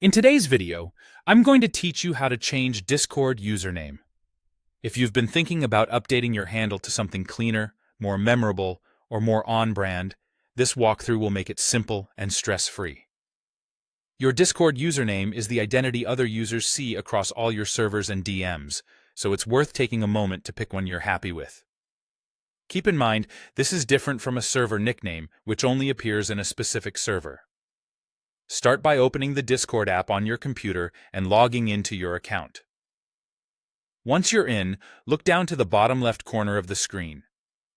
In today's video, I'm going to teach you how to change Discord username. If you've been thinking about updating your handle to something cleaner, more memorable, or more on-brand, this walkthrough will make it simple and stress-free. Your Discord username is the identity other users see across all your servers and DMs, so it's worth taking a moment to pick one you're happy with. Keep in mind, this is different from a server nickname, which only appears in a specific server. Start by opening the Discord app on your computer and logging into your account. Once you're in, look down to the bottom left corner of the screen.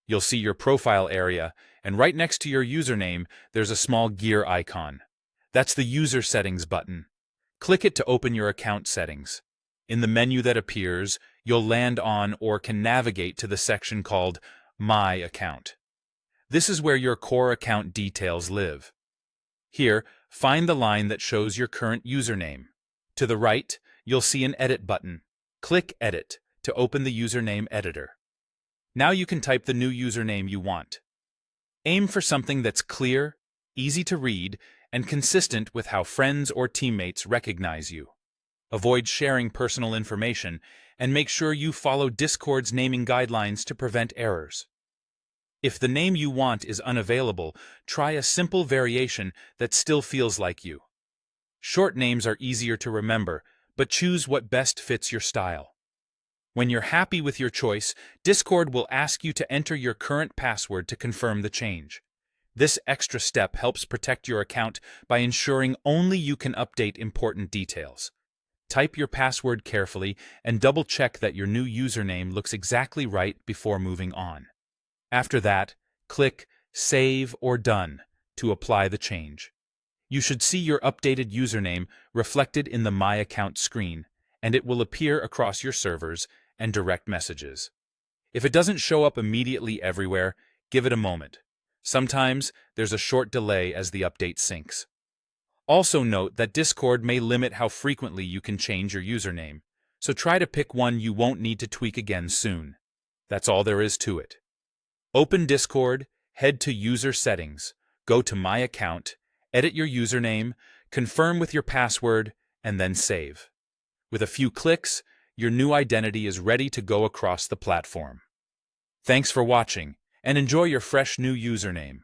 You'll see your profile area, and right next to your username, there's a small gear icon. That's the User Settings button. Click it to open your account settings. In the menu that appears, you'll land on or can navigate to the section called My Account. This is where your core account details live. Here, find the line that shows your current username. To the right, you'll see an Edit button. Click Edit to open the username editor. Now you can type the new username you want. Aim for something that's clear, easy to read, and consistent with how friends or teammates recognize you. Avoid sharing personal information, and make sure you follow Discord's naming guidelines to prevent errors. If the name you want is unavailable, try a simple variation that still feels like you. Short names are easier to remember, but choose what best fits your style. When you're happy with your choice, Discord will ask you to enter your current password to confirm the change. This extra step helps protect your account by ensuring only you can update important details. Type your password carefully and double-check that your new username looks exactly right before moving on. After that, click Save or Done to apply the change. You should see your updated username reflected in the My Account screen, and it will appear across your servers and direct messages. If it doesn't show up immediately everywhere, give it a moment. Sometimes there's a short delay as the update syncs. Also note that Discord may limit how frequently you can change your username, so try to pick one you won't need to tweak again soon. That's all there is to it. Open Discord, head to User Settings, go to My Account, edit your username, confirm with your password, and then save. With a few clicks, your new identity is ready to go across the platform. Thanks for watching, and enjoy your fresh new username.